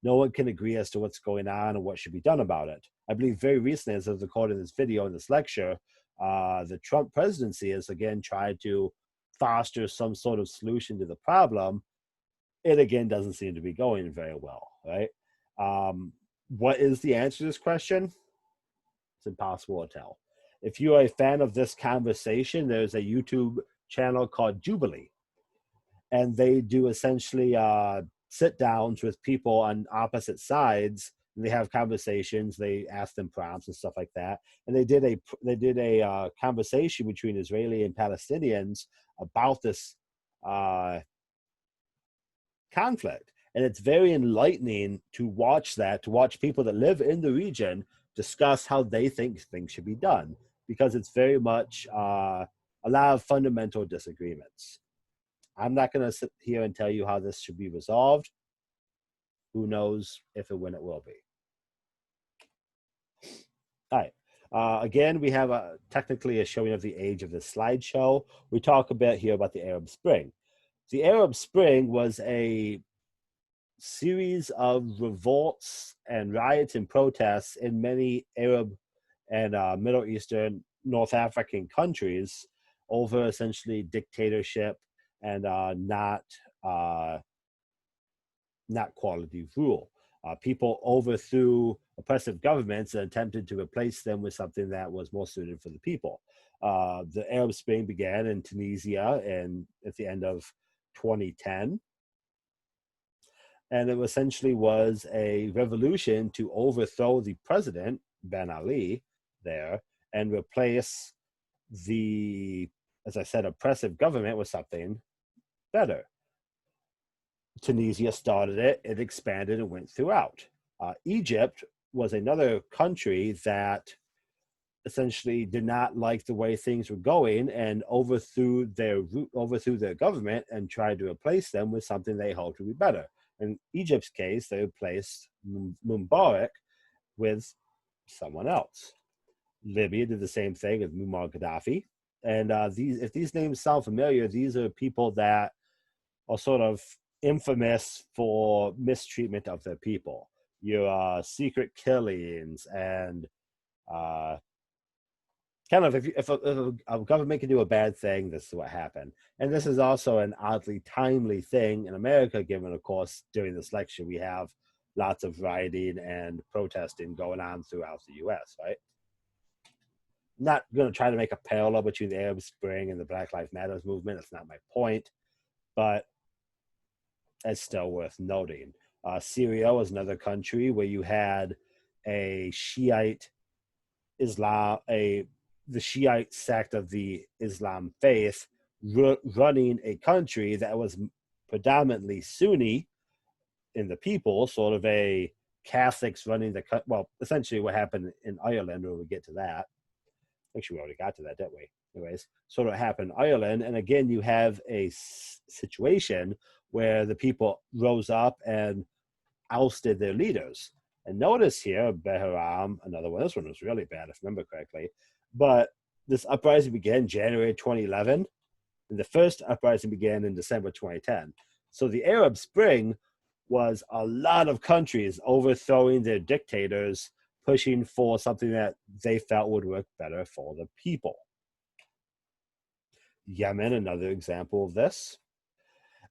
No one can agree as to what's going on and what should be done about it. I believe very recently, as I was recording this video and this lecture, the Trump presidency has again tried to foster some sort of solution to the problem. It again doesn't seem to be going very well, right? What is the answer to this question? It's impossible to tell. If you are a fan of this conversation, there's a YouTube channel called Jubilee, and they do essentially sit downs with people on opposite sides. And they have conversations. They ask them prompts and stuff like that. And they did a conversation between Israeli and Palestinians about this conflict. And it's very enlightening to watch that, to watch people that live in the region discuss how they think things should be done, because it's very much a lot of fundamental disagreements. I'm not going to sit here and tell you how this should be resolved. Who knows if and when it will be. All right. Again, we have technically a showing of the age of the slideshow. We talk a bit here about the Arab Spring. The Arab Spring was a series of revolts and riots and protests in many Arab and Middle Eastern, North African countries over essentially dictatorship and not quality rule. People overthrew oppressive governments and attempted to replace them with something that was more suited for the people. The Arab Spring began in Tunisia at the end of 2010. And it essentially was a revolution to overthrow the president, Ben Ali, there, and replace the, as I said, oppressive government with something better. Tunisia started it, it expanded and went throughout. Egypt was another country that essentially did not like the way things were going and overthrew their government and tried to replace them with something they hoped would be better. In Egypt's case, they replaced Mubarak with someone else. Libya did the same thing with Muammar Gaddafi. And if these names sound familiar, these are people that are sort of infamous for mistreatment of their people. Your secret killings and kind of if a government can do a bad thing, this is what happened. And this is also an oddly timely thing in America, given, of course, during this lecture, we have lots of rioting and protesting going on throughout the U.S., right? Not going to try to make a parallel between the Arab Spring and the Black Lives Matter movement. That's not my point, but it's still worth noting. Syria was another country where you had a Shiite Islam, the Shiite sect of the Islam faith running a country that was predominantly Sunni in the people, sort of a Catholics running well, essentially what happened in Ireland, when we get to that. Actually, we already got to that, didn't we? Anyways, sort of happened in Ireland. And again, you have a situation where the people rose up and ousted their leaders. And notice here, Behram, another one. This one was really bad, if I remember correctly. But this uprising began January 2011, and the first uprising began in December 2010. So the Arab Spring was a lot of countries overthrowing their dictators, pushing for something that they felt would work better for the people. Yemen, another example of this.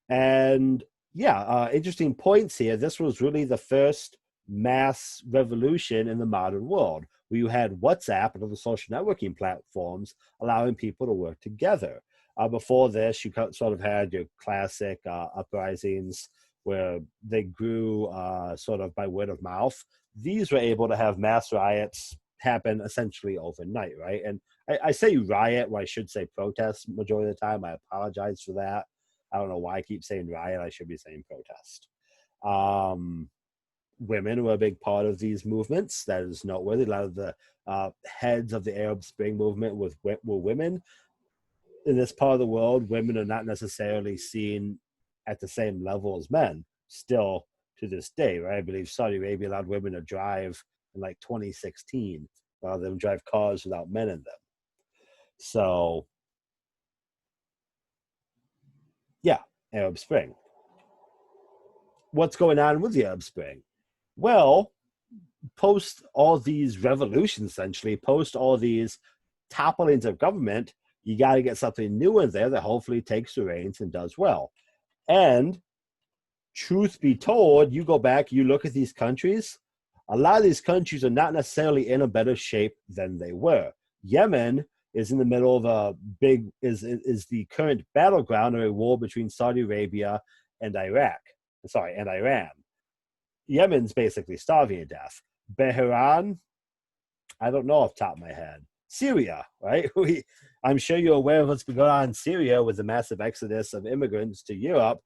And yeah, interesting points here. This was really the first mass revolution in the modern world, where you had WhatsApp and other social networking platforms allowing people to work together. Before this, you sort of had your classic uprisings where they grew sort of by word of mouth. These were able to have mass riots happen essentially overnight, right? And I say riot, well, I should say protest majority of the time. I apologize for that. I don't know why I keep saying riot. I should be saying protest. Women were a big part of these movements. That is noteworthy. A lot of the heads of the Arab Spring movement were women. In this part of the world, women are not necessarily seen at the same level as men, still to this day, right? I believe Saudi Arabia allowed women to drive in like 2016, rather than drive cars without men in them. So Arab Spring. What's going on with the Arab Spring? Well, post all these revolutions, essentially, post all these topplings of government, you got to get something new in there that hopefully takes the reins and does well. And truth be told, you go back, you look at these countries, a lot of these countries are not necessarily in a better shape than they were. Yemen is in the middle of a big, is the current battleground of a war between Saudi Arabia and Iran. Yemen's basically starving to death. Bahrain, I don't know off the top of my head. Syria, right? I'm sure you're aware of what's been going on in Syria with the massive exodus of immigrants to Europe.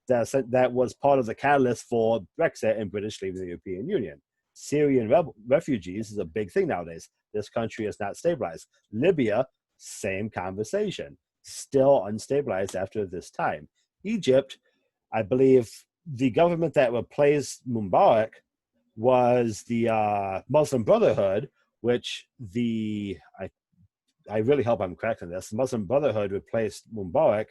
That was part of the catalyst for Brexit and British leaving the European Union. Syrian refugees is a big thing nowadays. This country is not stabilized. Libya, same conversation. Still unstabilized after this time. Egypt, I believe the government that replaced Mubarak was the Muslim Brotherhood, which I really hope I'm correct on this. The Muslim Brotherhood replaced Mubarak.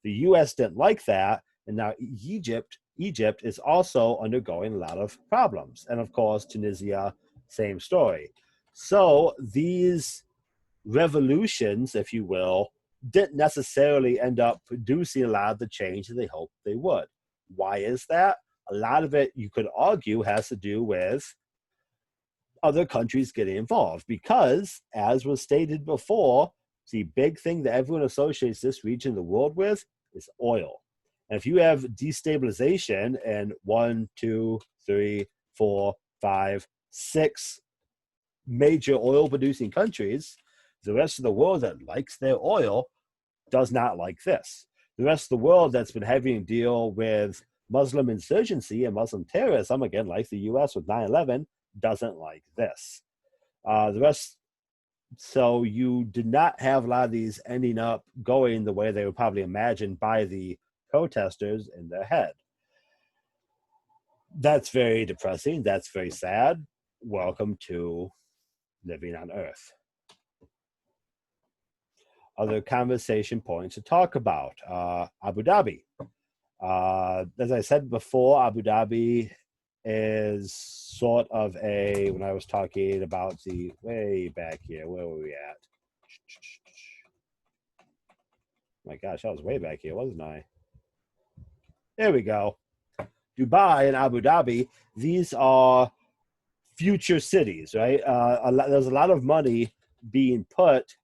The U.S. didn't like that, and now Egypt is also undergoing a lot of problems. And of course, Tunisia, same story. So these revolutions, if you will, didn't necessarily end up producing a lot of the change that they hoped they would. Why is that? A lot of it, you could argue, has to do with other countries getting involved because, as was stated before, the big thing that everyone associates this region of the world with is oil. And if you have destabilization in 1, 2, 3, 4, 5, 6 major oil-producing countries, the rest of the world that likes their oil does not like this. The rest of the world that's been having to deal with Muslim insurgency and Muslim terrorism, again, like the U.S. with 9/11, doesn't like this. So you did not have a lot of these ending up going the way they were probably imagined by the protesters in their head. That's very depressing. That's very sad. Welcome to living on Earth. Other conversation points to talk about. Abu Dhabi. As I said before, Abu Dhabi is sort of when I was talking about the way back here, where were we at? My gosh, I was way back here, wasn't I? There we go. Dubai and Abu Dhabi, these are future cities, right? There's a lot of money being put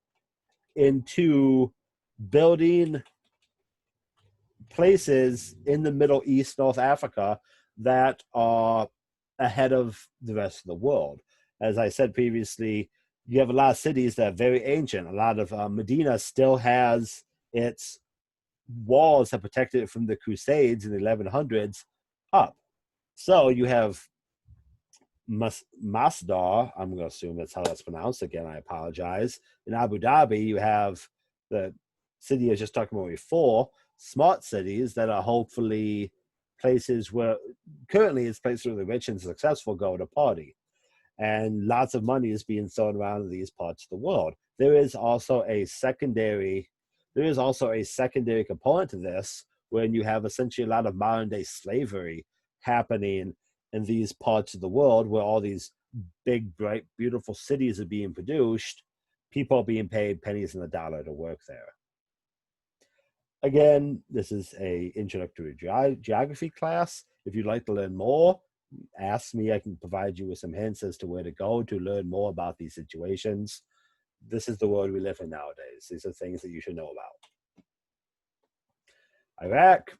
into building places in the Middle East, North Africa, that are ahead of the rest of the world. As I said previously, you have a lot of cities that are very ancient. A lot of Medina still has its walls that protected it from the Crusades in the 1100s up. So you have Masdar, I'm going to assume that's how that's pronounced. Again, I apologize. In Abu Dhabi, you have the city I was just talking about before, smart cities that are hopefully places where currently it's places where the rich and successful go to party. And lots of money is being thrown around in these parts of the world. There is also a secondary component to this when you have essentially a lot of modern day slavery happening in these parts of the world where all these big, bright, beautiful cities are being produced. People are being paid pennies in the dollar to work there. Again, this is an introductory geography class. If you'd like to learn more, ask me. I can provide you with some hints as to where to go to learn more about these situations. This is the world we live in nowadays. These are things that you should know about. Iraq.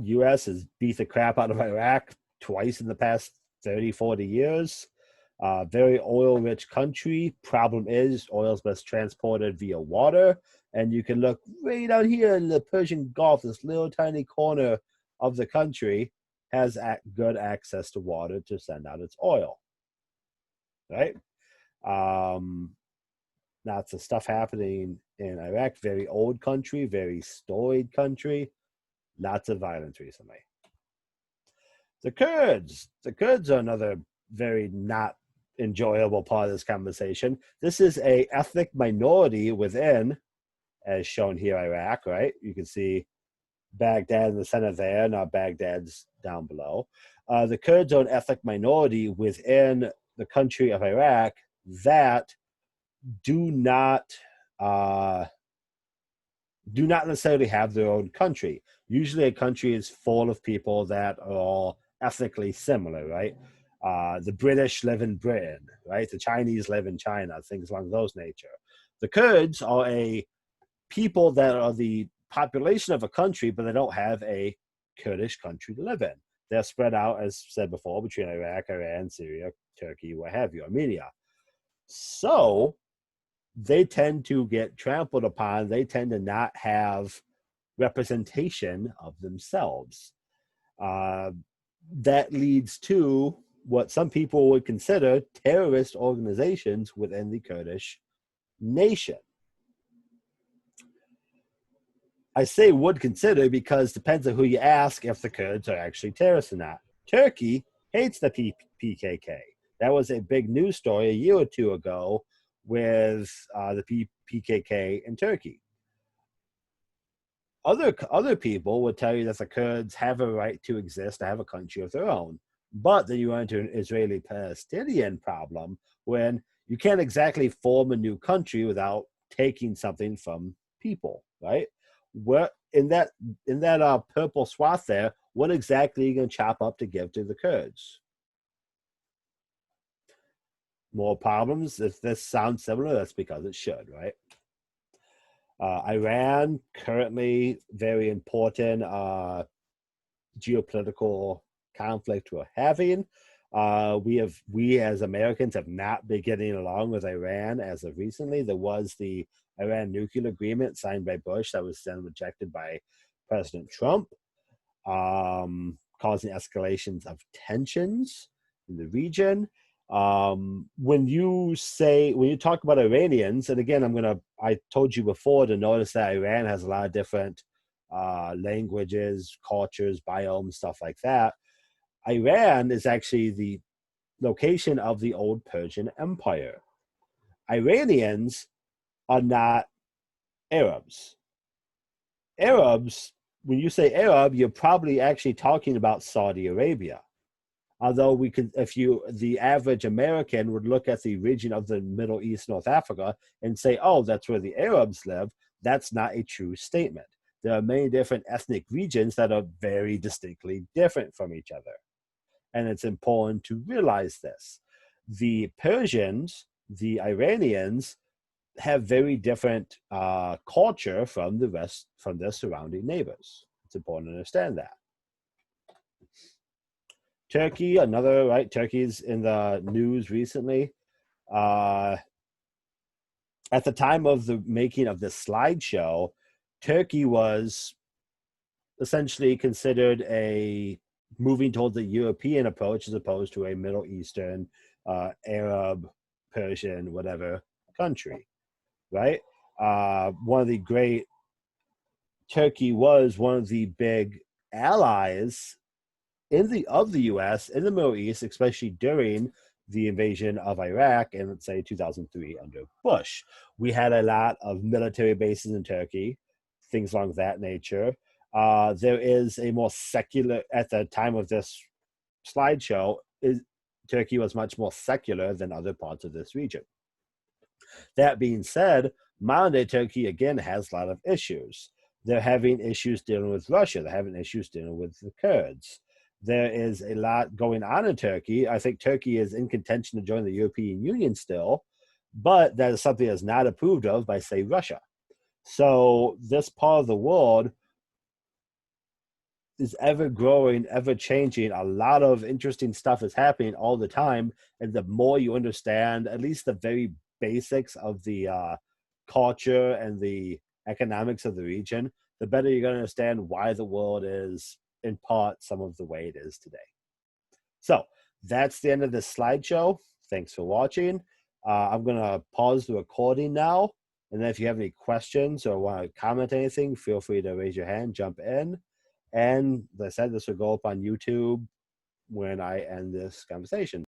U.S. has beat the crap out of Iraq twice in the past 30, 40 years. Very oil-rich country. Problem is, oil is best transported via water. And you can look way down here in the Persian Gulf, this little tiny corner of the country has good access to water to send out its oil. Right? Lots of stuff happening in Iraq. Very old country, very storied country. Lots of violence recently. The Kurds. The Kurds are another very not enjoyable part of this conversation. This is an ethnic minority within, as shown here, Iraq, right? You can see Baghdad in the center there, now Baghdad's down below. The Kurds are an ethnic minority within the country of Iraq that do not uh, do not necessarily have their own country. Usually, a country is full of people that are all ethnically similar, right? The British live in Britain, right? The Chinese live in China, things along those nature. The Kurds are a people that are the population of a country, but they don't have a Kurdish country to live in. They're spread out, as said before, between Iraq, Iran, Syria, Turkey, what have you, Armenia. So they tend to get trampled upon. They tend to not have representation of themselves. That leads to what some people would consider terrorist organizations within the Kurdish nation. I say would consider because it depends on who you ask if the Kurds are actually terrorists or not. Turkey hates the PKK. That was a big news story a year or two ago with the PKK in Turkey. Other people would tell you that the Kurds have a right to exist, to have a country of their own. But then you run into an Israeli-Palestinian problem when you can't exactly form a new country without taking something from people, right? What in that purple swath there, what exactly are you going to chop up to give to the Kurds? More problems. If this sounds similar, that's because it should, right? Iran, currently very important geopolitical conflict we're having. We as Americans have not been getting along with Iran as of recently. There was the Iran nuclear agreement signed by Bush that was then rejected by President Trump, causing escalations of tensions in the region. When you talk about Iranians, and again, I told you before to notice that Iran has a lot of different languages, cultures, biomes, stuff like that. Iran is actually the location of the old Persian Empire. Iranians are not Arabs. Arabs, when you say Arab, you're probably actually talking about Saudi Arabia. Although the average American would look at the region of the Middle East, North Africa, and say, oh, that's where the Arabs live. That's not a true statement. There are many different ethnic regions that are very distinctly different from each other. And it's important to realize this. The Persians, the Iranians, have very different culture from their surrounding neighbors. It's important to understand that. Turkey, Turkey's in the news recently. At the time of the making of this slideshow, Turkey was essentially considered a moving towards a European approach as opposed to a Middle Eastern, Arab, Persian, whatever country, right? Turkey was one of the big allies of the U.S. in the Middle East, especially during the invasion of Iraq in, let's say, 2003 under Bush. We had a lot of military bases in Turkey, things along that nature. There is a more secular, at the time of this slideshow, Turkey was much more secular than other parts of this region. That being said, modern-day Turkey, again, has a lot of issues. They're having issues dealing with Russia. They're having issues dealing with the Kurds. There is a lot going on in Turkey. I think Turkey is in contention to join the European Union still, but that is something that's not approved of by, say, Russia. So this part of the world is ever growing, ever changing. A lot of interesting stuff is happening all the time. And the more you understand, at least the very basics of the culture and the economics of the region, the better you're going to understand why the world is in part some of the way it is today. So that's the end of this slideshow. Thanks for watching. I'm going to pause the recording now. And then if you have any questions or want to comment anything, feel free to raise your hand, jump in. And as I said, this will go up on YouTube when I end this conversation.